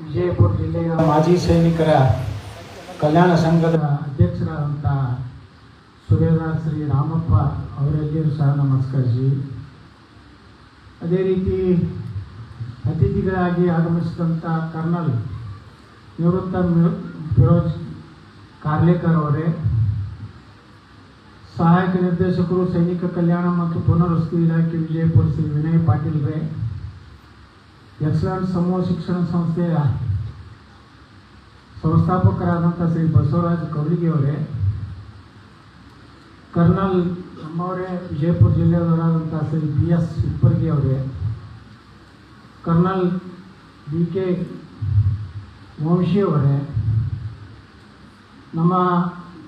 ವಿಜಯಪುರ ಜಿಲ್ಲೆಯ ಮಾಜಿ ಸೈನಿಕರ ಕಲ್ಯಾಣ ಸಂಘದ ಅಧ್ಯಕ್ಷರಾದಂಥ ಸುಬೇದಾರ್ ಶ್ರೀ ರಾಮಪ್ಪ ಅವರೆಲ್ಲರೂ ಸಹ ನಮಸ್ಕರಿಸಿ, ಅದೇ ರೀತಿ ಅತಿಥಿಗಳಾಗಿ ಆಗಮಿಸಿದಂಥ ಕರ್ನಲ್ ನಿವೃತ್ತ ಫಿರೋಜ್ ಕಾರ್ಲೇಕರ್ ಅವರೇ, ಸಹಾಯಕ ನಿರ್ದೇಶಕರು ಸೈನಿಕ ಕಲ್ಯಾಣ ಮತ್ತು ಪುನರ್ವಸತಿ ಇಲಾಖೆ ವಿಜಯಪುರ ಶ್ರೀ ವಿನಯ್ ಪಾಟೀಲ್ ರೇ, ಎಕ್ಸಲೆಂಟ್ ಸಮೂಹ ಶಿಕ್ಷಣ ಸಂಸ್ಥೆಯ ಸಂಸ್ಥಾಪಕರಾದಂಥ ಶ್ರೀ ಬಸವರಾಜ್ ಕೌಲಿಗೆ ಅವರೇ, ಕರ್ನಲ್ ನಮ್ಮವರೇ ವಿಜಯಪುರ ಜಿಲ್ಲೆಯವರಾದಂಥ ಶ್ರೀ ಬಿ ಎಸ್ ಇಪ್ಪರ್ಗಿ ಅವರೇ, ಕರ್ನಲ್ ಬಿ ಕೆ ವಂಶಿ ಅವರೇ, ನಮ್ಮ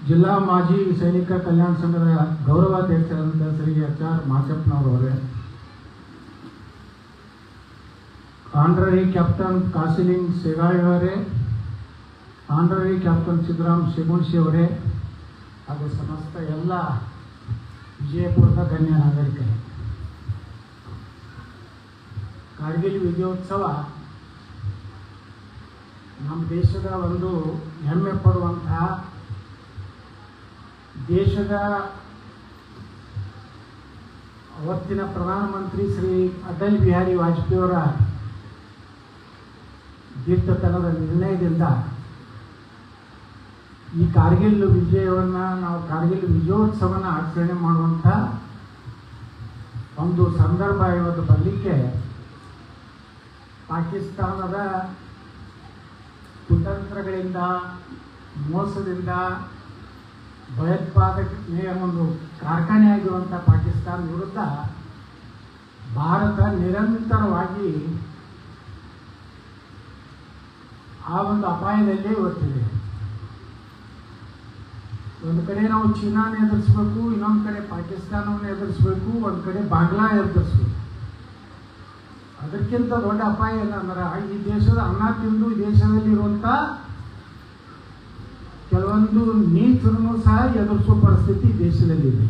ಜಿಲ್ಲಾ ಮಾಜಿ ಸೈನಿಕ ಕಲ್ಯಾಣ ಸಂಘದ ಗೌರವಾಧ್ಯಕ್ಷರಾದಂಥ ಶ್ರೀ ಎಚ್ ಆರ್ ಮಾಚಪ್ಪನವರವರೇ, ಆನರರಿ ಕ್ಯಾಪ್ಟನ್ ಕಾಸಿಲಿಂಗ್ ಸೇಗಾಳಿ ಅವರೇ, ಆನರರಿ ಕ್ಯಾಪ್ಟನ್ ಸಿದ್ದರಾಮ್ ಶಿಗುಣ್ಶಿ ಅವರೇ ಹಾಗೂ ಸಮಸ್ತ ಎಲ್ಲ ವಿಜಯಪುರದ ಗಣ್ಯ ನಾಗರಿಕರೇ, ಕಾರ್ಗಿಲ್ ವಿಜಯೋತ್ಸವ ನಮ್ಮ ದೇಶದ ಒಂದು ಹೆಮ್ಮೆ ಪಡುವಂತಹ, ದೇಶದ ಅವತ್ತಿನ ಪ್ರಧಾನಮಂತ್ರಿ ಶ್ರೀ ಅಟಲ್ ಬಿಹಾರಿ ವಾಜಪೇಯಿ ಅವರ ದಿಟ್ಟತನದ ನಿರ್ಣಯದಿಂದ ಈ ಕಾರ್ಗಿಲ್ ವಿಜಯವನ್ನು ನಾವು ಕಾರ್ಗಿಲ್ ವಿಜಯೋತ್ಸವನ ಆಚರಣೆ ಮಾಡುವಂಥ ಒಂದು ಸಂದರ್ಭ ಇವತ್ತು ಬರಲಿಕ್ಕೆ ಪಾಕಿಸ್ತಾನದ ಕುತಂತ್ರಗಳಿಂದ, ಮೋಸದಿಂದ, ಭಯೋತ್ಪಾದನೆಯ ಒಂದು ಕಾರ್ಖಾನೆಯಾಗಿರುವಂಥ ಪಾಕಿಸ್ತಾನ ವಿರುದ್ಧ ಭಾರತ ನಿರಂತರವಾಗಿ ಆ ಒಂದು ಅಪಾಯದಲ್ಲೇ ಇವತ್ತಿದೆ. ಒಂದು ಕಡೆ ನಾವು ಚೀನಾನ ಎದುರಿಸಬೇಕು, ಇನ್ನೊಂದು ಕಡೆ ಪಾಕಿಸ್ತಾನವನ್ನು ಎದುರಿಸಬೇಕು, ಒಂದು ಕಡೆ ಬಾಂಗ್ಲಾ ಎದುರಿಸಬೇಕು. ಅದಕ್ಕಿಂತ ದೊಡ್ಡ ಅಪಾಯ ಏನಂದ್ರೆ ಈ ದೇಶದ ಅನ್ನ ತಿಂದು ಈ ದೇಶದಲ್ಲಿರುವಂಥ ಕೆಲವೊಂದು ನೀಚರನ್ನು ಸಹ ಎದುರಿಸುವ ಪರಿಸ್ಥಿತಿ ದೇಶದಲ್ಲಿದೆ.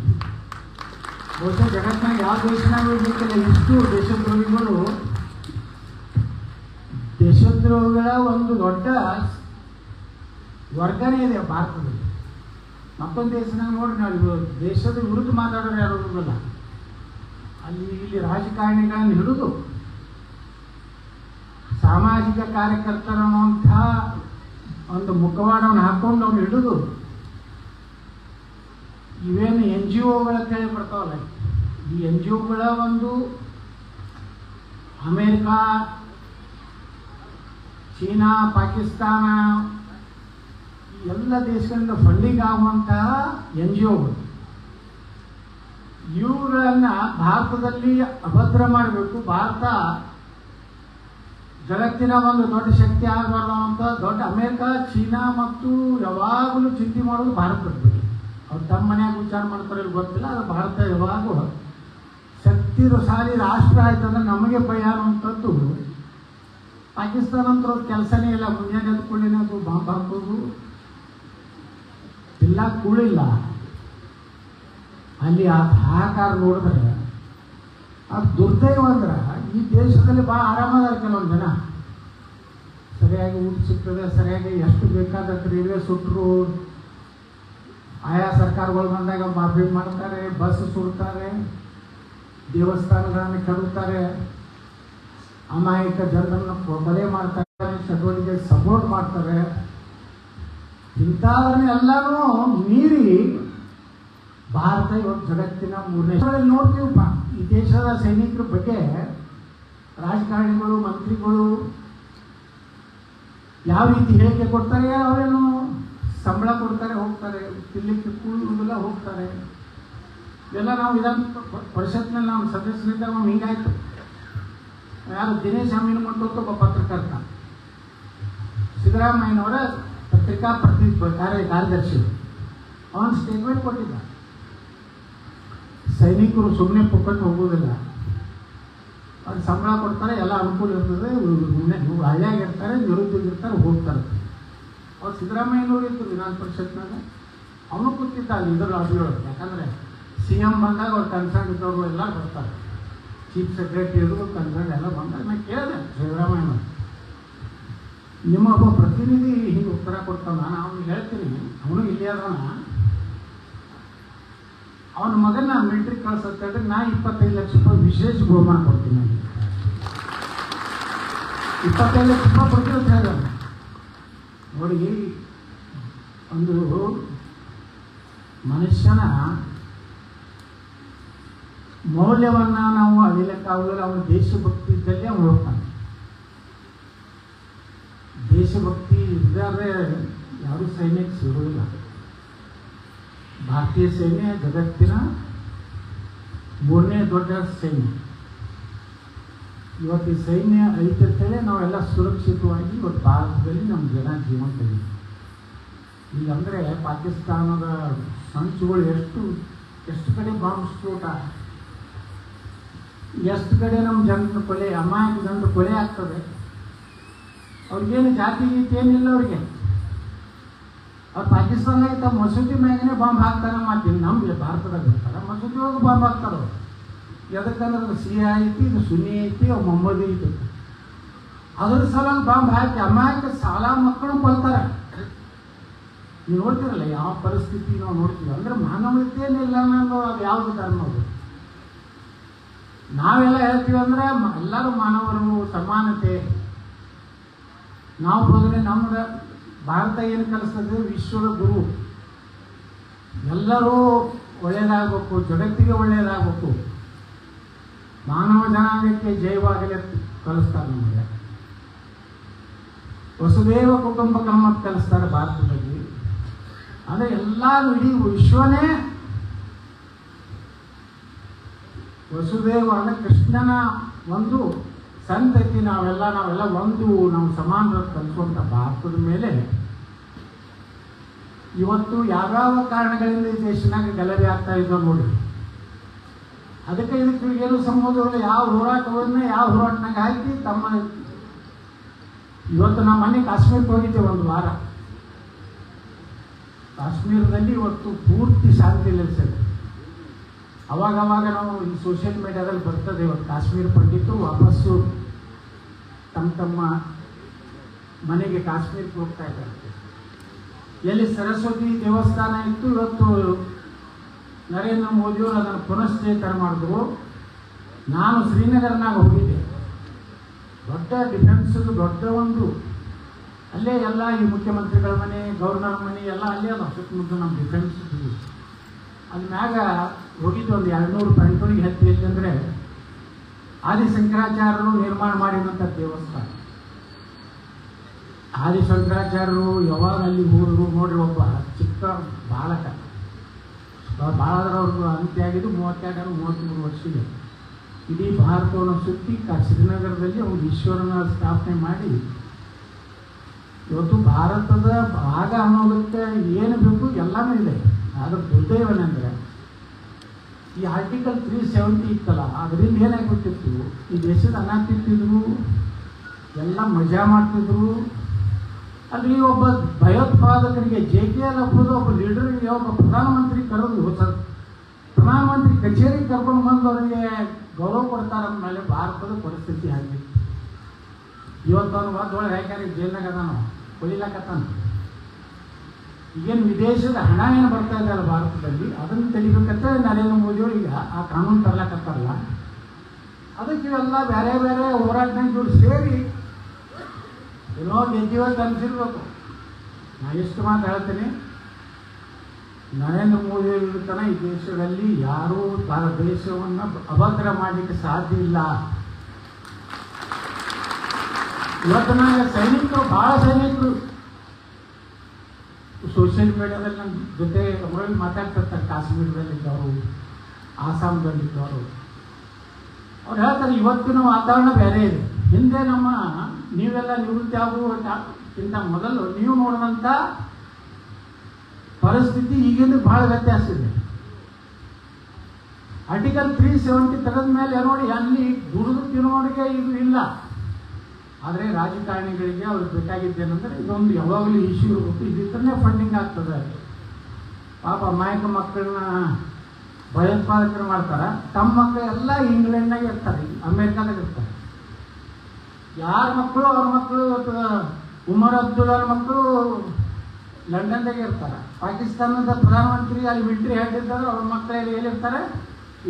ಬಹುಶಃ ಜಗತ್ತಿನಾಗ ಯಾವ ದೇಶನಾಗ ಇರಬೇಕಲ್ಲ ಇಷ್ಟು ದೇಶದ್ರೋಹಿಗಳ ಒಂದು ದೊಡ್ಡ ವರ್ಗನೇ ಇದೆ ಭಾರತದಲ್ಲಿ. ಮತ್ತೊಂದು ದೇಶನಾಗ ನೋಡ್ರಿ, ನಾವು ದೇಶದ ವಿರುದ್ಧ ಮಾತಾಡೋರು ಯಾರು ಇರೋದಿಲ್ಲ. ಇಲ್ಲಿ ರಾಜಕಾರಣಿಗಳನ್ನು ಹಿಡಿದು ಸಾಮಾಜಿಕ ಕಾರ್ಯಕರ್ತರಂಥ ಒಂದು ಮುಖವಾಡವನ್ನು ಹಾಕೊಂಡು ಅವ್ನು ಹಿಡಿದು ಇವೇನು NGOಗಳ ಕೈ ಬರ್ತಾವಲ್ಲ, ಈ NGOಗಳ ಒಂದು ಅಮೇರಿಕಾ, ಚೀನಾ, ಪಾಕಿಸ್ತಾನ ಎಲ್ಲ ದೇಶಗಳಿಂದ ಫಂಡಿಂಗ್ ಆಗುವಂತಹ NGOಗಳು, ಇವುಗಳನ್ನು ಭಾರತದಲ್ಲಿ ಅಭದ್ರ ಮಾಡಬೇಕು. ಭಾರತ ಜಗತ್ತಿನ ಒಂದು ದೊಡ್ಡ ಶಕ್ತಿ ಆಗಬಾರ್ದು ಅಂತ ದೊಡ್ಡ ಅಮೇರಿಕಾ, ಚೀನಾ ಮತ್ತು ಯಾವಾಗಲೂ ಚಿಂತೆ ಮಾಡೋದು ಭಾರತದ ಬಗ್ಗೆ. ಅವ್ರು ತಮ್ಮ ಮನೆಯಾಗ ವಿಚಾರ ಮಾಡ್ತಾರೆ ಗೊತ್ತಿಲ್ಲ. ಅದು ಭಾರತ ಯಾವಾಗೂ ಶಕ್ತಿಶಾಲಿ ರಾಷ್ಟ್ರ ಆಯ್ತಂದ್ರೆ ನಮಗೆ ಭಯ ಅನ್ನುವಂಥದ್ದು. ಪಾಕಿಸ್ತಾನ ಅಂತ ಕೆಲಸನೇ ಇಲ್ಲ, ಮುಂಜಾನೆ ಎದ್ಕೊಳ್ಳೇನೆ ಅದು ಬಾಂಬ್ ಹಾಕೋದು ಇಲ್ಲ, ಕೂಳಿಲ್ಲ. ಅಲ್ಲಿ ಆ ಹಾಹಾಕಾರ ನೋಡಿದ್ರೆ ಅದು ದುರ್ದೈವ ಅಂದ್ರೆ ಈ ದೇಶದಲ್ಲಿ ಭಾಳ ಆರಾಮದಾರ. ಕೆಲವೊಂದು ಜನ ಸರಿಯಾಗಿ ಊಟ ಸಿಗ್ತದೆ, ಸರಿಯಾಗಿ ಎಷ್ಟು ಬೇಕಾದ ರೈಲ್ವೆ ಸುಟ್ಟರು, ಆಯಾ ಸರ್ಕಾರಗಳು ಬಂದಾಗ ಮಾರ್ಬಿಂಗ್ ಮಾಡ್ತಾರೆ, ಬಸ್ ಸುಡ್ತಾರೆ, ದೇವಸ್ಥಾನಗಳನ್ನು ಕೆಡುತ್ತಾರೆ, ಅಮಾಯಕ ಜನರನ್ನು ಕೊಲೆ ಮಾಡ್ತಾರೆ, ಚಟುವಟಿಕೆ ಸಪೋರ್ಟ್ ಮಾಡ್ತಾರೆ. ಇಂಥವ್ರನ್ನೆಲ್ಲರೂ ಮೀರಿ ಭಾರತ ಇವತ್ತು ಜಗತ್ತಿನ 3ನೇ ನೋಡ್ತೀವಪ್ಪ. ಈ ದೇಶದ ಸೈನಿಕರ ಬಗ್ಗೆ ರಾಜಕಾರಣಿಗಳು, ಮಂತ್ರಿಗಳು ಯಾವ ರೀತಿ ಹೇಳಿಕೆ ಕೊಡ್ತಾರೆ, ಅವೇನು ಸಂಬಳ ಕೊಡ್ತಾರೆ, ಹೋಗ್ತಾರೆ, ತಿನ್ನಲಿಕ್ಕೆ ಕೂಡುವುದಿಲ್ಲ, ಹೋಗ್ತಾರೆ. ಇದೆಲ್ಲ ನಾವು ವಿಧಾನ ಪರಿಷತ್ನಲ್ಲಿ ನಾವು ಸದಸ್ಯರಿದ್ದಾಗ ನಾವು ಹಿಂಗಾಯ್ತು. ಯಾರು ದಿನೇಶ್ ಅಮೀನ್ಮಠ ಒಬ್ಬ ಪತ್ರಕರ್ತ, ಸಿದ್ದರಾಮಯ್ಯನವರ ಪತ್ರಿಕಾ ಕಾರ್ಯದರ್ಶಿ, ಅವನು ಸ್ಟೇಟ್ಮೆಂಟ್ ಕೊಟ್ಟಿದ್ದ, ಸೈನಿಕರು ಸುಮ್ಮನೆ ಪುಕ್ಕಟ್ಟು ಹೋಗೋದಿಲ್ಲ, ಅವ್ರು ಸಂಬಳ ಕೊಡ್ತಾರೆ, ಎಲ್ಲ ಅನುಕೂಲ ಇರ್ತದೆ, ಹಳ್ಳಿಯಾಗಿರ್ತಾರೆ, ನಿರುದ್ಯೋಗಿರ್ತಾರೆ, ಹೋಗ್ತಾರೆ. ಅವ್ರು ಸಿದ್ದರಾಮಯ್ಯನವರು ಇತ್ತು ವಿಧಾನ ಪರಿಷತ್ನಾಗ, ಅವನು ಕೂತಿದ್ದ ಅಲ್ಲಿ ಇದರ ಅಭಿವೃದ್ಧಿ. ಯಾಕಂದರೆ CM ಬಂದಾಗ ಅವ್ರು ಕನ್ಸರ್ನ್ ಇದ್ದವರು ಎಲ್ಲ ಬರ್ತಾರೆ, ಚೀಫ್ ಸೆಕ್ರೆಟರಿ ಕನ್ಸರ್ನ್ ಎಲ್ಲ ಬಂದಾಗ ನಾನು ಕೇಳಿದೆ ಸಿದ್ದರಾಮಯ್ಯನವರು, ನಿಮ್ಮ ಒಬ್ಬ ಪ್ರತಿನಿಧಿ ಹಿಂಗೆ ಉತ್ತರ ಕೊಡ್ತಾನ, ನಾನು ಅವ್ನಿಗೆ ಹೇಳ್ತೀನಿ, ಅವನು ಇಲ್ಲಿ ಅದವನ, ಅವನ ಮಗನ ಮಿಲಿಟ್ರಿ ಕಳ್ಸತ್ತೇಳಿ ನಾ 25 ಲಕ್ಷ ರೂಪಾಯಿ ವಿಶೇಷ ಬಹುಮಾನ ಕೊಡ್ತೀನಿ, 25 ಲಕ್ಷ ರೂಪಾಯಿ ಕೊಡ್ತೀನಿ ಅಂತ ಹೇಳಿದ. ನೋಡಿ, ಒಂದು ಮನುಷ್ಯನ ಮೌಲ್ಯವನ್ನು ನಾವು ಅಳಿಲಿಕ್ಕಾಗಲ್ಲ. ಅವನು ದೇಶಭಕ್ತಿ ಇದ್ದಲ್ಲಿ ಅವನು ಹೋಗ್ತಾನೆ. ದೇಶಭಕ್ತಿ ಇದ್ದಾದ್ರೆ ಯಾರೂ ಸೈನ್ಯಕ್ಕೆ ಸಿಗುವುದಿಲ್ಲ. ಭಾರತೀಯ ಸೈನ್ಯ ಜಗತ್ತಿನ 3ನೇ ದೊಡ್ಡ ಸೈನ್ಯ. ಇವತ್ತು ಈ ಸೈನ್ಯ ಐತಂತೇಳಿ ನಾವೆಲ್ಲ ಸುರಕ್ಷಿತವಾಗಿ ಇವತ್ತು ಭಾರತದಲ್ಲಿ ನಮ್ಮ ಜನ ಜೀವಂತ ಇದ್ದೀವಿ. ಇಲ್ಲಂದರೆ ಪಾಕಿಸ್ತಾನದ ಸಂಚುಗಳು ಎಷ್ಟು ಕಡೆ ಬಾಂಬ್ ಸ್ಫೋಟ, ಎಷ್ಟು ಕಡೆ ನಮ್ಮ ಜನರ ಕೊಲೆ, ಅಮಾಯಕ ಜನರ ಕೊಲೆ ಆಗ್ತದೆ. ಅವ್ರಿಗೇನು ಜಾತಿ ಗೀತಿ ಏನಿಲ್ಲ. ಅವ್ರು ಪಾಕಿಸ್ತಾನದಾಗ ತಮ್ಮ ಮಸೂತಿ ಮ್ಯಾಗನೇ ಬಾಂಬ್ ಹಾಕ್ತಾರೆ. ಮತ್ತು ನಮ್ಮ ಭಾರತದಾಗ ಇರ್ತಾರೆ, ಮಸೂತಿ ಒಳಗೆ ಬಾಂಬ್ ಹಾಕ್ತಾರೆ. ಎದಕ್ಕಂದ್ರೆ ಅದು ಸಿಯಾ ಐತಿ, ಇದು ಸುನ್ನಿ ಐತಿ, ಅವು ಮೊಹಮ್ಮದಿ ಐತಿ. ಅದ್ರ ಸಲ ಬಾಂಬ್ ಹಾಕಿ ಅಮಾಯಕ ಸಾಲ ಮಕ್ಕಳು ಕೊಲ್ತಾರೆ. ನೀವು ನೋಡ್ತಿರಲ್ಲ ಯಾವ ಪರಿಸ್ಥಿತಿ ನಾವು ನೋಡ್ತೀವಿ. ಅಂದರೆ ಮಾನವೀಯತೆಯೇನಿಲ್ಲ ಅನ್ನೋದು ಅದು ಯಾವುದು ಧರ್ಮ ಅದು. ನಾವೆಲ್ಲ ಹೇಳ್ತೀವಿ ಅಂದರೆ ಎಲ್ಲರೂ ಮಾನವರು, ಸಮಾನತೆ. ನಾವು ಹೋದರೆ ನಮ್ಗೆ ಭಾರತ ಏನು ಕಲಿಸ್ತದೆ, ವಿಶ್ವದ ಗುರು, ಎಲ್ಲರೂ ಒಳ್ಳೆಯದಾಗಬೇಕು, ಜಗತ್ತಿಗೆ ಒಳ್ಳೆಯದಾಗಬೇಕು, ಮಾನವ ಜನಾಂಗಕ್ಕೆ ಜಯವಾಗಲಿ ಕಲಿಸ್ತಾರೆ ನಮಗೆ. ವಸುದೇವ ಕುಟುಂಬಕಂ ಅಂತ ಕಲಿಸ್ತಾರೆ ಭಾರತದಲ್ಲಿ. ಅಂದರೆ ಎಲ್ಲರೂ ಇಡೀ ವಿಶ್ವನೇ ವಸುದೇವ ಅಂದರೆ ಕೃಷ್ಣನ ಒಂದು ಸಂತತಿ. ನಾವೆಲ್ಲ ಒಂದು ನಾವು ಸಮಾನ ಕಲಿಸುವಂಥ ಭಾರತದ ಮೇಲೆ ಇವತ್ತು ಯಾವ್ಯಾವ ಕಾರಣಗಳಿಂದ ಈ ದೇಶನಾಗ ಗಲಭೆ ಆಗ್ತಾ ಇದ್ದೋ ನೋಡಿ. ಅದಕ್ಕೆ ಇದಕ್ಕೆ ಏನು ಸಂಬಂಧಗಳು, ಯಾವ ಹೋರಾಟವನ್ನ ಯಾವ ಹೋರಾಟನಾಗ ಹಾಕಿ ತಮ್ಮ ಇವತ್ತು ನಮ್ಮ ಮನೆ ಕಾಶ್ಮೀರಕ್ಕೆ ಹೋಗಿದ್ದೆ ಒಂದು ವಾರ. ಕಾಶ್ಮೀರದಲ್ಲಿ ಇವತ್ತು ಪೂರ್ತಿ ಶಾಂತಿ ನೆಲೆಸಿದೆ. ಅವಾಗವಾಗ ನಾವು ಈ ಸೋಷಿಯಲ್ ಮೀಡಿಯಾದಲ್ಲಿ ಬರ್ತದೆ, ಇವತ್ತು ಕಾಶ್ಮೀರ ಪಂಡಿತರು ವಾಪಸ್ಸು ತಮ್ಮ ಮನೆಗೆ ಕಾಶ್ಮೀರಕ್ಕೆ ಹೋಗ್ತಾ ಇದ್ದಾರೆ. ಎಲ್ಲಿ ಸರಸ್ವತಿ ದೇವಸ್ಥಾನ ಇತ್ತು, ಇವತ್ತು ನರೇಂದ್ರ ಮೋದಿಯವರು ಅದನ್ನು ಪುನಶ್ಚೇತನ ಮಾಡಿದ್ರು. ನಾನು ಶ್ರೀನಗರನಾಗ ಹೋಗಿದ್ದೆ. ದೊಡ್ಡ ಡಿಫೆನ್ಸ್ದು ದೊಡ್ಡ ಒಂದು ಅಲ್ಲೇ ಎಲ್ಲ ಈ ಮುಖ್ಯಮಂತ್ರಿಗಳ ಮನೆ, ಗವರ್ನರ್ ಮನೆ ಎಲ್ಲ ಅಲ್ಲೇ ಅದ ಸುತ್ತಮುತ್ತ ನಮ್ಮ ಡಿಫೆನ್ಸ್. ಅಲ್ಲಿ ಮ್ಯಾಗ ಹೋಗಿದ್ದು ಒಂದು 200 ಪಂಟೋಳಿಗೆ ಹತ್ತಿ ಅಂದರೆ ಆದಿಶಂಕರಾಚಾರ್ಯರು ನಿರ್ಮಾಣ ಮಾಡಿದಂಥ ದೇವಸ್ಥಾನ. ಆದಿಶಂಕರಾಚಾರ್ಯರು ಯಾವಾಗ ಅಲ್ಲಿ ಹೋದ್ರು ನೋಡ್ರಿ, ಒಬ್ಬ ಚಿಕ್ಕ ಬಾಲಕ, ಭಾಳದ್ರವ್ರಿಗೆ ಅಂತ್ಯ ಆಗಿದ್ದು 32-33 ವರ್ಷಿದೆ. ಇಡೀ ಭಾರತವನ್ನು ಸುತ್ತಿ ಶ್ರೀನಗರದಲ್ಲಿ ಒಂದು ಈಶ್ವರನ ಸ್ಥಾಪನೆ ಮಾಡಿ ಇವತ್ತು ಭಾರತದ ಭಾಗ ಅನ್ನೋದಕ್ಕೆ ಏನು ಬೇಕು ಎಲ್ಲನೂ ಇದೆ. ಆದ್ರೆ ದುರ್ದೈವನೆಂದರೆ ಈ ಆರ್ಟಿಕಲ್ 370 ಇತ್ತಲ್ಲ, ಅದರಿಂದ ಏನಾಗ್ಬಿಟ್ಟಿತ್ತು, ಈ ದೇಶದ ಅನ್ನ ತಿಂತಿದ್ರು, ಎಲ್ಲ ಮಜಾ ಮಾಡ್ತಿದ್ರು. ಅಲ್ಲಿ ಒಬ್ಬ ಭಯೋತ್ಪಾದಕರಿಗೆ JKL ಹಾಕೋದು, ಒಬ್ಬ ಲೀಡರಿಗೆ, ಒಬ್ಬ ಪ್ರಧಾನಮಂತ್ರಿ ಕರೆದು ಪ್ರಧಾನಮಂತ್ರಿ ಕಚೇರಿಗೆ ಕರ್ಕೊಂಡು ಬಂದು ಅವರಿಗೆ ಗೌರವ ಕೊಡ್ತಾರಂದ್ಮೇಲೆ ಭಾರತದ ಪರಿಸ್ಥಿತಿ ಆಗಿತ್ತು. ಇವತ್ತು ಅವನು ಒಳಗೆ ಯಾಕೆ ಜೈಲ್ನಾಗ ಅದಾನು, ಕೊಲಿಲಾಕತ್ತಾನ. ಈಗೇನು ವಿದೇಶದ ಹಣ ಏನು ಬರ್ತಾ ಇದೆಯಲ್ಲ ಭಾರತದಲ್ಲಿ, ಅದನ್ನು ತೆಗಿಬೇಕಂತ ನರೇಂದ್ರ ಮೋದಿಯವರು ಈಗ ಆ ಕಾನೂನು ತರ್ಲಾಕತ್ತಾರಲ್ಲ. ಅದಕ್ಕೆ ಇವೆಲ್ಲ ಬೇರೆ ಬೇರೆ ಹೋರಾಟನ ಜೋಡಿ ಸೇರಿ ಏನೋ ಗೆದ್ದಿವತ್ತು ಅನಿಸಿರ್ಬೇಕು. ನಾ ಎಷ್ಟು ಮಾತು ಹೇಳ್ತೀನಿ, ನರೇಂದ್ರ ಮೋದಿ ತನ ಈ ದೇಶದಲ್ಲಿ ಯಾರೂ ದೇಶವನ್ನು ಅಭದ್ರ ಮಾಡಲಿಕ್ಕೆ ಸಾಧ್ಯ ಇಲ್ಲ. ಇವತ್ತು ನನಗೆ ಸೈನಿಕರು, ಭಾಳ ಸೈನಿಕರು ಸೋಷಿಯಲ್ ಮೀಡಿಯಾದಲ್ಲಿ ನನ್ನ ಜೊತೆ ಅವರಲ್ಲಿ ಮಾತಾಡ್ತಿರ್ತಾರೆ. ಕಾಶ್ಮೀರದಲ್ಲಿದ್ದವರು, ಆಸಾಮ್ದಲ್ಲಿದ್ದವರು, ಅವ್ರು ಹೇಳ್ತಾರೆ ಇವತ್ತಿನ ವಾತಾವರಣ ಬೇರೆ ಇದೆ. ಹಿಂದೆ ನೀವೆಲ್ಲ ನಿವೃತ್ತಿ ಆಗುವುದಕ್ಕಿಂತ ಮೊದಲು ನೀವು ನೋಡಿದಂಥ ಪರಿಸ್ಥಿತಿ ಈಗಿಂದ ಭಾಳ ವ್ಯತ್ಯಾಸ ಇದೆ. ಆರ್ಟಿಕಲ್ 370 ತೆಗೆದ ಮೇಲೆ ನೋಡಿ, ಅಲ್ಲಿ ದುಡಿದು ತಿನ್ನೋರಿಗೆ ಇದು ಇಲ್ಲ. ಆದರೆ ರಾಜಕಾರಣಿಗಳಿಗೆ ಅವ್ರಿಗೆ ಬೇಕಾಗಿದ್ದೇನೆಂದರೆ ಇದೊಂದು ಯಾವಾಗಲೂ ಇಶ್ಯೂ ಇರಬೇಕು, ಇದನ್ನೇ ಫಂಡಿಂಗ್ ಆಗ್ತದೆ. ಪಾಪ ಅಮಾಯಕ ಮಕ್ಕಳನ್ನ ಭಯೋತ್ಪಾದಕರು ಮಾಡ್ತಾರೆ. ತಮ್ಮ ಮಕ್ಕಳು ಎಲ್ಲ ಇಂಗ್ಲೆಂಡ್ನಾಗ ಇರ್ತಾರೆ, ಅಮೇರಿಕಾದಾಗ ಇರ್ತಾರೆ. ಯಾರ ಮಕ್ಕಳು ಅವ್ರ ಮಕ್ಕಳು ಉಮರ್ ಅಬ್ದುಲ್ಲಾ ಮಕ್ಕಳು ಲಂಡನ್ದಾಗೆ ಇರ್ತಾರೆ. ಪಾಕಿಸ್ತಾನದ ಪ್ರಧಾನಮಂತ್ರಿ ಅಲ್ಲಿ ಮಿಲಿಟರಿ ಹೆಡ್ ಇದ್ದಾರೆ, ಅವ್ರ ಮಕ್ಕಳು ಎಲ್ಲಿರ್ತಾರೆ?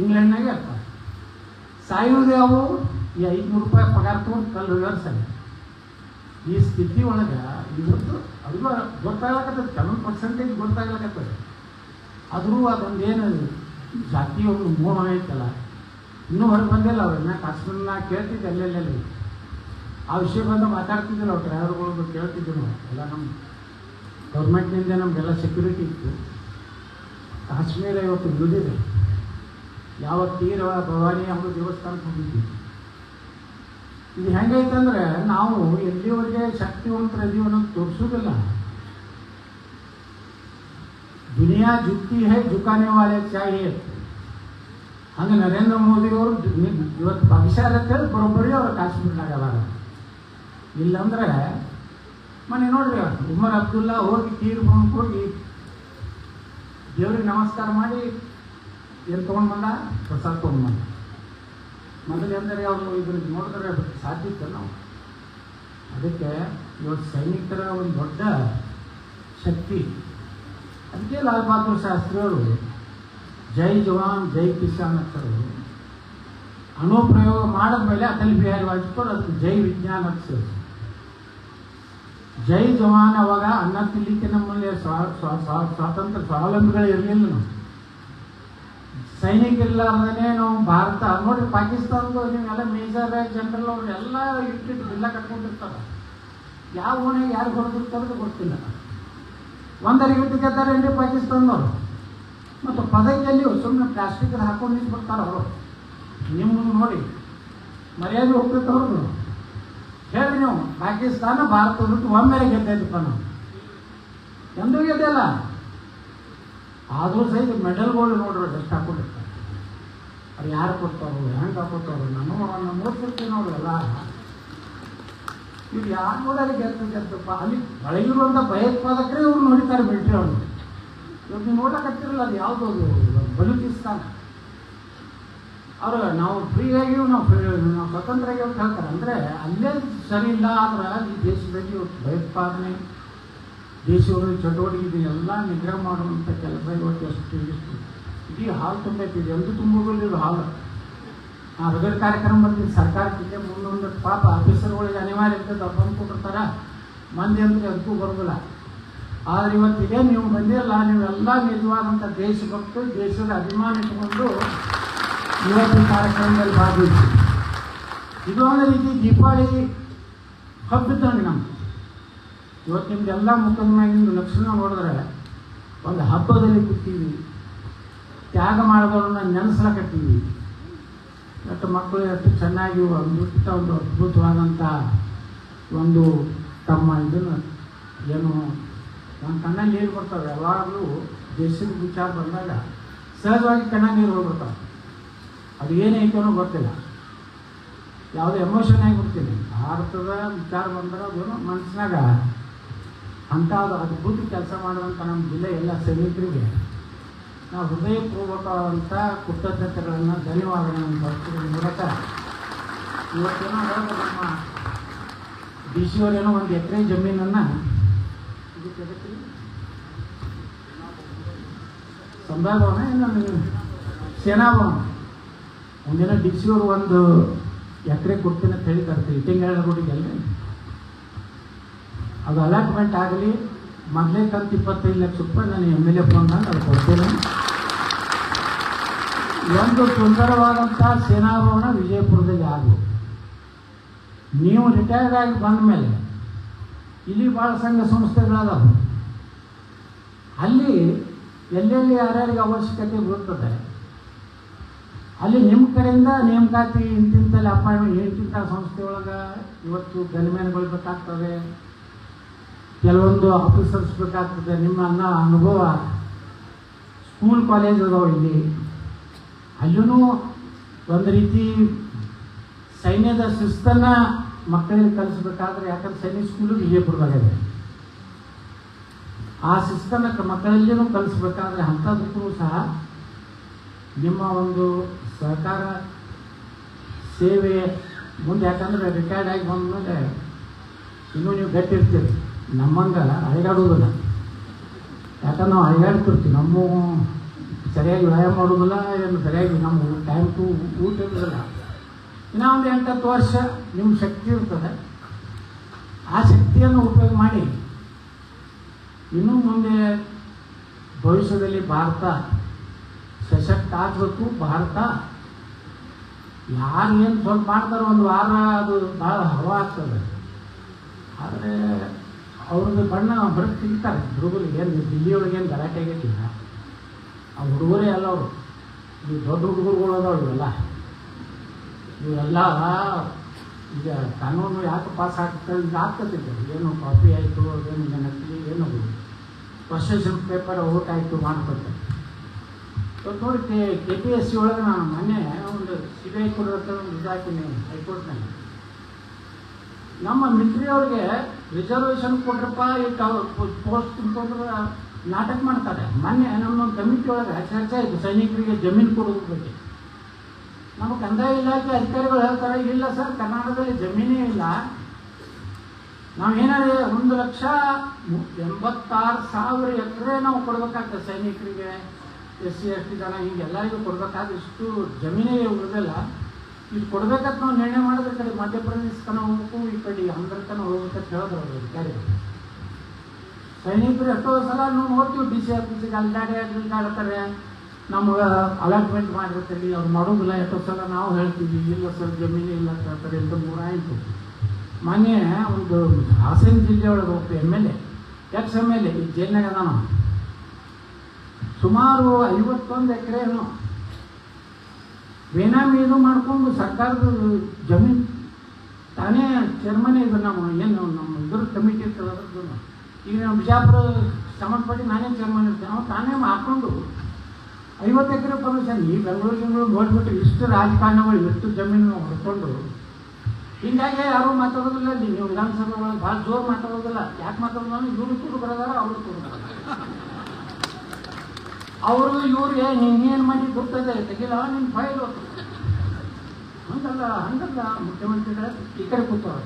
ಇಂಗ್ಲೆಂಡ್ನಾಗೆ ಇರ್ತಾರೆ. ಸಾಯೋದು ಅವು ಈ 500 ರೂಪಾಯಿ ಪಗಾರ ತೊಗೊಂಡು ಕಲ್ಲು ವ್ಯವಸ್ಥೆ. ಈ ಸ್ಥಿತಿ ಒಳಗೆ ಇವತ್ತು ಅದು ಗೊತ್ತಾಗ್ಲಕತ್ತದ, ಕೆಲವೊಂದು ಪರ್ಸೆಂಟೇಜ್ ಗೊತ್ತಾಗ್ಲಕತ್ತದ. ಆದರೂ ಅದೊಂದೇನು ಜಾತಿ ಒಂದು ಮೋಹ ಐತಲ್ಲ, ಇನ್ನೂ ಹೊರಗೆ ಬಂದಿಲ್ಲ. ಅವ್ರನ್ನ ಕಾಶ್ಮೀರನ ಕೇಳ್ತಿದ್ದೆ ಅಲ್ಲೆಲ್ಲಿ ಆ ವಿಷಯ ಬಂದು ಮಾತಾಡ್ತಿದ್ದಿಲ್ಲ. ಅವ್ರು ಡ್ರೈವರ್ಗಳು ಕೇಳ್ತಿದ್ವಿ ನಾವು ಎಲ್ಲ. ನಮ್ಮ ಗೌರ್ಮೆಂಟ್ನಿಂದ ನಮಗೆಲ್ಲ ಸೆಕ್ಯೂರಿಟಿ ಇತ್ತು. ಕಾಶ್ಮೀರ ಇವತ್ತು ಬಿಡುದಿದೆ. ಯಾವ ತೀರ ಭವಾನಿ ಅವರು ದೇವಸ್ಥಾನಕ್ಕೆ ಹೋಗಿದ್ವಿ. ಇದು ಹೆಂಗೈತಂದ್ರೆ ನಾವು ಎಲ್ಲಿವರೆಗೆ ಶಕ್ತಿವಂತರಿದೀವಿ ಅನ್ನೋದು ತೋರಿಸೋದಿಲ್ಲ. ದುನಿಯಾ ಜುಕ್ತಿ ಹೇ ಜುಕಾನೆ ವಾಲೆ ಚಾಹಿಯೇ. ಹಂಗೆ ನರೇಂದ್ರ ಮೋದಿ ಅವರು ಇವತ್ತು ಭಾಗ್ಯಶಾಲಿ ಬರೋಬ್ಬರಿ ಅವರು ಕಾಶ್ಮೀರ್ನಾಗ ಅದಾರ. ಇಲ್ಲಂದ್ರೆ ಮನೆ ನೋಡ್ರಿ, ಉಮರ್ ಅಬ್ದುಲ್ಲಾ ಹೋಗಿ ತೀರ್ ಹೋಗಿ ದೇವ್ರಿಗೆ ನಮಸ್ಕಾರ ಮಾಡಿ ಏನು ತೊಗೊಂಡು ಬಂದ? ಪ್ರಸಾದ ತೊಗೊಂಡು ಬಂದ. ಮೊದಲು ಅಂದರೆ ಅವರು ಇದ್ರಿಗೆ ನೋಡಿದ್ರೆ ಸಾಧ್ಯ ಇತ್ತು ನಾವು. ಅದಕ್ಕೆ ಇವತ್ತು ಸೈನಿಕರ ಒಂದು ದೊಡ್ಡ ಶಕ್ತಿ. ಅದಕ್ಕೆ ಲಾಲ್ ಬಹದ್ದೂರ್ ಶಾಸ್ತ್ರಿಯವರು ಜೈ ಜವಾನ್ ಜೈ ಕಿಸಾನ್ ಅಂತಾರೆ. ಅಣುಪ್ರಯೋಗ ಮಾಡಿದ ಮೇಲೆ ಅಟಲ್ ಬಿಹಾರಿ ವಾಜಪೇಯಿ ಅದಕ್ಕೆ ಜೈ ವಿಜ್ಞಾನ ಅಂತ ಸೇರಿದ್ರು. ಜೈ ಜವಾನ್ ಅವಾಗ ಅನ್ನ ತಿನ್ನಲಿಕ್ಕೆ ನಮ್ಮಲ್ಲಿ ಸ್ವಾತಂತ್ರ್ಯ ಸ್ವಾವಲಂಬಿಗಳು ಇರಲಿಲ್ಲ. ನಾವು ಸೈನಿಕ ಇರಲಾರ್ದೇ ನಾವು ಭಾರತ ನೋಡ್ರಿ, ಪಾಕಿಸ್ತಾನದ ನೀವೆಲ್ಲ ಮೇಜರ್ ಜನರಲ್ ಅವ್ರು ಎಲ್ಲ ಇಟ್ಟಿಟ್ಟು ಬಿಲ್ಲ ಕಟ್ಕೊಂಡಿರ್ತಾರೆ. ಯಾವ ಓಣೆಗೆ ಯಾರು ಹೊಡೆದಿರ್ತಾರೋ ಗೊತ್ತಿಲ್ಲ. ಒಂದರಿಗೆ ಗೆದ್ದಾರೇನ್ರಿ ಪಾಕಿಸ್ತಾನದವರು. ಮತ್ತು ಪದವಿಯಲ್ಲಿ ಸುಮ್ಮನೆ ಪ್ಲಾಸ್ಟಿಕ್ ಹಾಕೊಂಡು ನಿಂತ್ಬಿಡ್ತಾರೆ ಅವರು. ನಿಮ್ಮನ್ನು ನೋಡಿ ಮರ್ಯಾದೆ ಹೋಗ್ತೈತೆ ಅವ್ರದ್ದು. ಹೇಳ್ರಿ ನೀವು, ಪಾಕಿಸ್ತಾನ ಭಾರತ ಬಿಟ್ಟು ಒಮ್ಮೆಲೆ ಗೆದ್ದೈತಪ್ಪ. ನಾವು ಎಂದೂ ಗೆದ್ದಿಲ್ಲ. ಆದರೂ ಸಹಿತ ಮೆಡಲ್ಗಳು ನೋಡ್ರಿ ಎಷ್ಟು ಹಾಕೊಂಡಿರ್ತಾರೆ. ಅದು ಯಾರು ಕೊಡ್ತಾರೋ, ಹೆಂಗೆ ಹಾಕೋತಾರೋ, ನಮ್ಮ ನೋಡ್ತಿರ್ತೀವಿ ನೋಡ್ರಲ್ಲ. ಇವ್ರು ಯಾರು ನೋಡೋದು ಗೆದ್ದಪ್ಪ. ಅಲ್ಲಿ ಒಳಗಿರುವಂಥ ಭಯೋತ್ಪಾದಕರೇ ಇವ್ರು ನೋಡಿತಾರೆ ಮಿಲಿಟ್ರಿ ಅವ್ರು. ಇವಾಗ ನೀವು ನೋಡಕತ್ತಿರಲ್ಲ, ಅದು ಯಾವುದೋ ಬಲೂಚಿಸ್ತಾನ. ಅವರು ನಾವು ಫ್ರೀಯಾಗಿ ನಾವು ಸ್ವತಂತ್ರ ಆಗಿ ಅಂತ ಹೇಳ್ತಾರೆ. ಅಂದರೆ ಅಲ್ಲೇ ಸರಿ ಇಲ್ಲ. ಆದ್ರೆ ಈ ದೇಶದಲ್ಲಿ ಇವತ್ತು ಭಯೋತ್ಪಾದನೆ, ದೇಶದ ಚಟುವಟಿಕೆ ಎಲ್ಲ ನಿಗ್ರಹ ಮಾಡುವಂಥ ಕೆಲಸ ಇವತ್ತು ಎಷ್ಟು ಇಡೀ ಹಾಲು ತುಂಬೈತಿ. ಎಂದು ತುಂಬೋದಿಲ್ಲ ಇದು ಹಾಲು. ಆ ರಗಡ್ ಕಾರ್ಯಕ್ರಮ ಬರ್ತೀವಿ ಸರ್ಕಾರಕ್ಕೆ ಮುಂದೊಂದು ಪಾಪ ಆಫೀಸರ್ಗಳಿಗೆ ಅನಿವಾರ್ಯ ಇರ್ತದೆ. ಬಂದ್ಕೊಟ್ಟಿರ್ತಾರೆ ಮಂದಿ ಅಂದರೆ ಅದಕ್ಕೂ ಬರೋದಿಲ್ಲ. ಆದರೆ ಇವತ್ತಿಗೆ ನೀವು ಬಂದಿರಲ್ಲ, ನೀವೆಲ್ಲ ನಿಜವಾದಂಥ ದೇಶಭಕ್ತರು, ದೇಶದ ಅಭಿಮಾನ ಇಟ್ಟುಕೊಂಡು ಇವತ್ತಿನ ಕಾರ್ಯಕ್ರಮದಲ್ಲಿ ಭಾಗವಹಿಸಿ. ಇದು ಒಂದು ರೀತಿ ದೀಪಾವಳಿ ಹಬ್ಬದಂಗೆ ನಮ್ಗೆ. ಇವತ್ತು ನಿಮ್ದೆಲ್ಲ ಮುಖದ ಲಕ್ಷಣ ನೋಡಿದ್ರೆ ಒಂದು ಹಬ್ಬದಲ್ಲಿ ಕೂತೀವಿ, ತ್ಯಾಗ ಮಾಡಿದವ್ರನ್ನ ನೆನೆಸ್ಲಕತ್ತೀವಿ. ಎಷ್ಟು ಮಕ್ಕಳು ಎಷ್ಟು ಚೆನ್ನಾಗಿ ಒಂದು ಅದ್ಭುತವಾದಂಥ ಒಂದು ತಮ್ಮ ಇದನ್ನು ಏನು ನಮ್ಮ ಕಣ್ಣಲ್ಲಿ ನೀರು ಬರ್ತಾವೆ. ಯಾವಾಗಲೂ ದೇಶದ ವಿಚಾರ ಬಂದಾಗ ಸಹಜವಾಗಿ ಕಣ್ಣಲ್ಲಿ ನೀರು ಹೋಗ್ಬಿಡ್ತಾವೆ. ಅದು ಏನೈತೆ ಅನ್ನೋ ಗೊತ್ತಿಲ್ಲ, ಯಾವುದೇ ಎಮೋಷನ್ ಆಗಿಬಿಡ್ತೀನಿ. ಭಾರತದ ವಿಚಾರ ಬಂದ್ರೆ ಅದು ಮನಸ್ಸಿನಾಗ ಅಂಥ ಅದ್ಭುತ ಕೆಲಸ ಮಾಡುವಂಥ ನಮ್ಮ ಜಿಲ್ಲೆ ಎಲ್ಲ ಸೈನಿಕರಿಗೆ ನಾವು ಹೃದಯಪೂರ್ವಕವಾದಂಥ ಕೃತಜ್ಞತೆಗಳನ್ನು, ಧನ್ಯವಾದಗಳನ್ನು ಬರ್ತಿರೋ ಮೂಲಕ ಇವತ್ತೇನೋ ನಮ್ಮ ಡಿ ಸಿ ಅವರೇನೋ ಒಂದು ಎಕರೆ ಜಮೀನನ್ನು ಸಂಭಾಗ ಭವನ ಏನು ಸೇನಾ ಭವನ ಒಂದಿನ ಡಿ ಸಿ ಅವರು ಒಂದು ಎಕರೆ ಕೊಡ್ತೀನಿ ಅಂತ ಹೇಳಿದ್ದಾರೆ ಇಟ್ಟಿಂಗೇಳ ರೋಡಿಗೆ. ಅಲ್ಲೇ ಅದು ಅಲಾಟ್ಮೆಂಟ್ ಆಗಲಿ, ಮೊದಲೇ ಕಂತು 25 ಲಕ್ಷ ರೂಪಾಯಿ ನಾನು MLA ಫೋನ್ ಮಾಡಿ ಅದು ಕೊಡ್ತೇನೆ. ಒಂದು ಸುಂದರವಾದಂಥ ಸೇನಾ ಭವನ ವಿಜಯಪುರದಲ್ಲಿ ಆಗಬೇಕು. ನೀವು ರಿಟೈರ್ಡ್ ಆಗಿ ಬಂದ ಮೇಲೆ ಇಲ್ಲಿ ಭಾಳ ಸಂಘ ಸಂಸ್ಥೆಗಳದಾವೆ. ಅಲ್ಲಿ ಎಲ್ಲೆಲ್ಲಿ ಯಾರ್ಯಾರಿಗೆ ಅವಶ್ಯಕತೆ ಬರುತ್ತದೆ ಅಲ್ಲಿ ನಿಮ್ಮ ಕಡೆಯಿಂದ ನೇಮಕಾತಿ ಇಂತಿಂತಲ್ಲಿ ಅಪಾಯಿಂಟ್ಮೆಂಟ್ ಇಂತಿಂಥ ಸಂಸ್ಥೆ ಒಳಗೆ ಇವತ್ತು ಗನ್ಮ್ಯಾನ್ಗಳು ಬೇಕಾಗ್ತದೆ, ಕೆಲವೊಂದು ಆಫೀಸರ್ಸ್ ಬೇಕಾಗ್ತದೆ. ನಿಮ್ಮ ಅನುಭವ ಸ್ಕೂಲ್ ಕಾಲೇಜ್ ಅದಾವೆ ಇಲ್ಲಿ. ಅಲ್ಲೂ ಒಂದು ರೀತಿ ಸೈನ್ಯದ ಶಿಸ್ತನ್ನು ಮಕ್ಕಳಿಗೆ ಕಲಿಸ್ಬೇಕಾದ್ರೆ, ಯಾಕಂದ್ರೆ ಸೈನಿಕ ಸ್ಕೂಲು ವಿಜಯಪುರದಾಗಿದೆ. ಆ ಶಿಸ್ತನ್ನು ಮಕ್ಕಳಲ್ಲಿನೂ ಕಲಿಸ್ಬೇಕಾದ್ರೆ ಅಂಥದಕ್ಕೂ ಸಹ ನಿಮ್ಮ ಒಂದು ಸಹಕಾರ ಸೇವೆ ಮುಂದೆ. ಯಾಕಂದರೆ ರಿಟೈರ್ಡ್ ಆಗಿ ಬಂದಮೇಲೆ ಇನ್ನೂ ನೀವು ಗಟ್ಟಿರ್ತೀರಿ, ನಮ್ಮಂಗೆ ಅಳಿಗಾಡೋದಿಲ್ಲ. ಯಾಕಂದ್ರೆ ನಾವು ಅಳಿಗಾಡ್ತಿರ್ತೀವಿ, ನಮ್ಮ ಸರಿಯಾಗಿ ವ್ಯಾಯಾಮ ಮಾಡೋದಿಲ್ಲ, ಏನು ಸರಿಯಾಗಿ ನಮ್ಮ ಟೈಮ್ ಟು ಊಟ ಇರೋದಿಲ್ಲ. ಇನ್ನೂ ಒಂದು 8-10 ವರ್ಷ ನಿಮ್ಮ ಶಕ್ತಿ ಇರ್ತದೆ, ಆ ಶಕ್ತಿಯನ್ನು ಉಪಯೋಗ ಮಾಡಿ ಇನ್ನೂ ಮುಂದೆ ಭವಿಷ್ಯದಲ್ಲಿ ಭಾರತ ಸಶಕ್ತ ಆಗಬೇಕು. ಭಾರತ ಯಾರು ಏನು ಸ್ವಲ್ಪ ಮಾಡ್ತಾರೋ ಒಂದು ವಾರ ಅದು ಭಾಳ ಹವಾ ಆಗ್ತದೆ. ಆದರೆ ಅವ್ರಿಗೆ ಬಣ್ಣ ಹೊರಗೆ ತೆಗಿತಾರೆ ಹುಡುಗರಿಗೆ. ಏನು ದಿಲ್ಲಿಯೊಳಗೇನು ಗಲಾಟೆ ಆಗಿಲ್ಲ, ಆ ಹುಡುಗರೇ ಅಲ್ಲ ಅವರು. ಇವು ದೊಡ್ಡ ಹುಡುಗರುಗಳು ಅದಾವ ಇವೆಲ್ಲ ಈಗ ಕಾನೂನು ಯಾಕೆ ಪಾಸ್ ಆಗ್ತದೆ ಈಗ ಆಗ್ತದೆ. ಏನು ಕಾಪಿ ಆಯಿತು, ಏನು ಈಗ ನಕಲಿ, ಏನು ಕ್ವಶನ್ ಪೇಪರ್ ಓಟ್ ಆಯಿತು ಮಾಡ್ಕೊತಾರೆ. ನೋಡಿ KPSC ಒಳಗೆ ನಾನು ಮೊನ್ನೆ ಒಂದು CBI ಕೊಡೋಕ್ಕೆ ಒಂದು ಇದಾಕಿನಿ ಹೈಕೋರ್ಟ್ನಲ್ಲಿ. ನಮ್ಮ ಮಿಲಿಟ್ರಿಯವ್ರಿಗೆ ರಿಸರ್ವೇಷನ್ ಕೊಟ್ರಪ್ಪ, ಇಟ್ಟು ಪೋಸ್ಟ್ ತುಂಬಿಕೊಂಡ್ರೆ ನಾಟಕ ಮಾಡ್ತಾರೆ. ಮೊನ್ನೆ ನಮ್ಮೊಂದು ಕಮಿಟಿ ಒಳಗೆ ಚರ್ಚೆ ಆಯಿತು ಸೈನಿಕರಿಗೆ ಜಮೀನು ಕೊಡೋದ್ರ ಬಗ್ಗೆ. ನಮ್ಮ ಕಂದಾಯ ಇಲಾಖೆ ಅಧಿಕಾರಿಗಳು ಹೇಳ್ತಾರೆ, ಇಲ್ಲ ಸರ್ ಕರ್ನಾಟಕದಲ್ಲಿ ಜಮೀನೇ ಇಲ್ಲ, ನಾವೇನಾದ್ರೆ 1,86,000 ಎಕರೆ ನಾವು ಕೊಡ್ಬೇಕಾಗ್ತದೆ ಸೈನಿಕರಿಗೆ, SC ST ಜನ ಹಿಂಗೆ ಎಲ್ಲರಿಗೂ ಕೊಡ್ಬೇಕಾದ್ರೆ ಇಷ್ಟು ಜಮೀನೇ ಉಳಿದಲ್ಲ. ಇದು ಕೊಡ್ಬೇಕಂತ ನಾವು ನಿರ್ಣಯ ಮಾಡಿದ್ರೆ ಈ ಕಡೆ ಮಧ್ಯಪ್ರದೇಶ ತನಕ ಹೋಗ್ಬೇಕು, ಈ ಕಡೆ ಆಂಧ್ರ ತನಕ ಹೋಗ್ಬೇಕಂತ ಹೇಳಿದ್ರು ಅವರು ಅಧಿಕಾರಿಗಳು. ಸೈನಿಕರು ಎಷ್ಟೋ ಸಲ ನಾವು ನೋಡ್ತೀವಿ DC ಆಫೀಸಿಗೆ ಅಲ್ದಾಡ್ತಾರೆ, ನಮ್ಗೆ ಅಲಾಟ್ಮೆಂಟ್ ಮಾಡಿರ್ತೀವಿ, ಅವ್ರು ಮಾಡೋದಿಲ್ಲ. ಎಷ್ಟೋ ಸಲ ನಾವು ಹೇಳ್ತೀವಿ ಇಲ್ಲ ಸರ್ ಜಮೀನು ಇಲ್ಲ ಅಂತ ಹೇಳ್ತಾರೆ. 2-3 ಆಯಿತು. ಮೊನ್ನೆ ಒಂದು ಹಾಸನ ಜಿಲ್ಲೆಯೊಳಗೆ ಒಬ್ಬ MLA MLA ಈ ಜೈಲ್ನಾಗ ಅದಾನ, ಸುಮಾರು 51 ಎಕರೆನು ಬೇನಾಮಿ ಇದು ಮಾಡಿಕೊಂಡು ಸರ್ಕಾರದ ಜಮೀನು ತಾನೇ ಚೇರ್ಮನ್ ಇದು. ನಮ್ಮ ಇದ್ರ ಕಮಿಟಿ ಇರ್ತದೆ ಅದ್ರದ್ದು. ಈಗ ನಾವು ಬಿಜಾಪುರ ಸಂಬಂಧಪಟ್ಟು ನಾನೇ ಚೇರ್ಮನ್ ಇರ್ತೇನೆ. ನಾವು ತಾನೇ ಹಾಕೊಂಡು 50 ಎಕರೆ ಪರ್ಮಿಷನ್. ಈ ಬೆಂಗಳೂರು ನೋಡ್ಬಿಟ್ಟು ಇಷ್ಟು ರಾಜಕಾರಣಗಳು ಎಷ್ಟು ಜಮೀನು ಹೊಡ್ಕೊಂಡು, ಹೀಗಾಗಿ ಯಾರು ಮಾತಾಡೋದಿಲ್ಲ. ನೀವು ವಿಧಾನಸಭೆ ಒಳಗೆ ಭಾಳ ಜೋರು ಮಾತಾಡೋದಿಲ್ಲ. ಯಾಕೆ ಮಾತಾಡೋದು? ಇವರು ತುಡು ಬರೋದಾರ, ಅವರು ತುಡು ಬರೋದಾರ. ಅವರು ಇವ್ರಿಗೆ ನೀನೇನು ಮಾಡಿ ಗೊತ್ತದೆ ತೆಗಿಲ್ಲ, ನಿನ್ನ ಫೈಲ್ ಹೋಗ್ತದೆ ಹಂಗಲ್ಲ. ಮುಖ್ಯಮಂತ್ರಿಗಳ ಈ ಕಡೆ ಕೂತವ್ರ.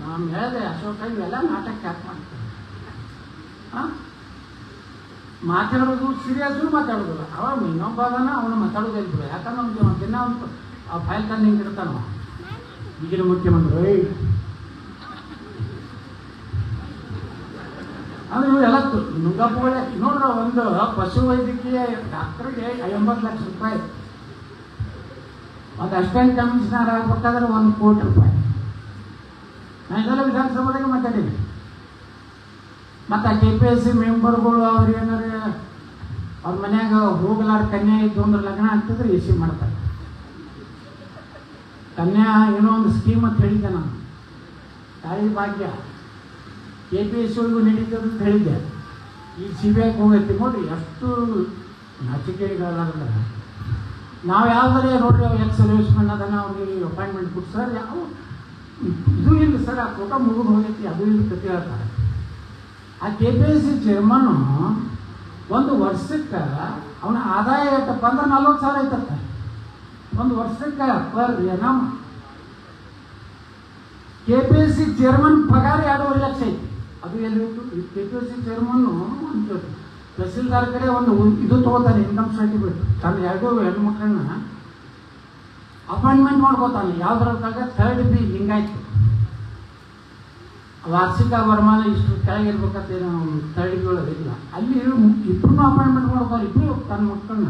ನಾನು ಹೇಳಿದೆ ಅಶೋಕ ಇವೆಲ್ಲ ನಾಟಕ ಯಾಕೆ ಮಾಡ್ತಾರೆ? ಮಾತಾಡೋದು ಸೀರಿಯಸ್ಸು ಮಾತಾಡೋದಿಲ್ಲ. ಅವಾಗ ಇನ್ನೊಬ್ಬ ಅದನ್ನ ಅವನು ಮಾತಾಡೋದೇ ಇದ್ರು. ಯಾಕಂದ್ರೆ ಅವ್ನಿಗೆ ಒಂದು ದಿನ ಒಂದು ಆ ಫೈಲ್ ತಂದು ಹಿಂಗಿರ್ತಾನ ಈಗಿನ ಮುಖ್ಯಮಂತ್ರಿ. ಅಂದ್ರೆ ಇವೆಲ್ಲ ನುಂಗಪ್ಪಗಳೇ ನೋಡ್ರ. ಒಂದು ಪಶು ವೈದ್ಯಕೀಯ ಡಾಕ್ಟರ್ಗೆ 80 ಲಕ್ಷ ರೂಪಾಯಿ, ಒಂದು ಅಸಿಸ್ಟೆಂಟ್ ಕಮಿಷನರ್ ಆಗ್ಬೇಕಾದ್ರೆ 1 ಕೋಟಿ ರೂಪಾಯಿ. ನಾನು ಇದೆಲ್ಲ ವಿಧಾನಸಭೆಗೆ ಮಾತಾಡೀನಿ. ಮತ್ತು ಆ KPSC ಮೆಂಬರ್ಗಳು ಅವ್ರು ಏನಾರು ಅವ್ರ ಮನ್ಯಾಗ ಹೋಗಲಾರ ಕನ್ಯಾ ಇದ್ದು ಅಂದ್ರೆ ಲಗ್ನ ಆಗ್ತಿದ್ರೆ AC ಮಾಡ್ತಾರೆ. ಕನ್ಯಾ ಏನೋ ಒಂದು ಸ್ಕೀಮ್ ಅಂತ ಹೇಳಿದ್ದೆ ನಾನು, ತಾಯಿ ಭಾಗ್ಯ KPSC ಒಳಗೂ ನಡೀತದೆ ಅಂತ ಹೇಳಿದ್ದೆ. ಈಗ CBIಗೆ ಹೋಗೈತಿ. ನೋಡಿ ಎಷ್ಟು ನಾಚಿಕೆಗಳಾದ್ರೆ. ನಾವು ಯಾವುದರೆ ನೋಡ್ರಿ ಎಕ್ಸ್ ಸರ್ವಿಸ್ಮೆನ್ ಅದನ್ನು ಅವ್ರಿಗೆ ಅಪಾಯಿಂಟ್ಮೆಂಟ್ ಕೊಟ್ಟು ಸರ್ ಯಾವ ಇದು ಇಲ್ಲ ಸರ್, ಆ ಫೋಟೋ ಮುಗಿದು ಹೋಗೈತಿ ಅದು ಇಲ್ಲ ಕತೆ ಹೇಳ್ತಾರೆ. ಆ KPSC ಚೇರ್ಮನ್ನು ಒಂದು ವರ್ಷಕ್ಕೆ ಅವನ ಆದಾಯ ಎಷ್ಟಪ್ಪ ಅಂದ್ರೆ 40,000 ಐತತ್ತೆ ಒಂದು ವರ್ಷಕ್ಕೆ ಪರ್ ಎನಮ್. KPSC ಚೇರ್ಮನ್ ಪಗಾರ 2.5 ಲಕ್ಷ ಐತಿ. ಅದು ಎಲ್ಲಿತ್ತು? KPSC ಚೇರ್ಮನ್ನು ಒಂದು ತಹಸೀಲ್ದಾರ್ ಕಡೆ ಒಂದು ಇದು ತೊಗೋತಾನೆ, ಇನ್ಕಮ್ ಸರ್ಟಿಫಿಕೇಟ್. ತನ್ನ 2 ಹೆಣ್ಮಕ್ಳನ್ನ ಅಪಾಯಿಂಟ್ಮೆಂಟ್ ಮಾಡ್ಕೋತಾನೆ. ಯಾವ್ದ್ರಾಗ 3rd B ಹಿಂಗಾಯ್ತು. ವಾರ್ಷಿಕ ವರಮಾನ ಇಷ್ಟು ಕೆಳಗಿರ್ಬೇಕಂತೇನೋ 3rd B ಒಳಗೆ ಇಲ್ಲ. ಅಲ್ಲಿ 2 ಅಪಾಯಿಂಟ್ಮೆಂಟ್ ಮಾಡ್ಕೋತಾರೆ, 2 ತನ್ನ ಮಕ್ಕಳನ್ನ.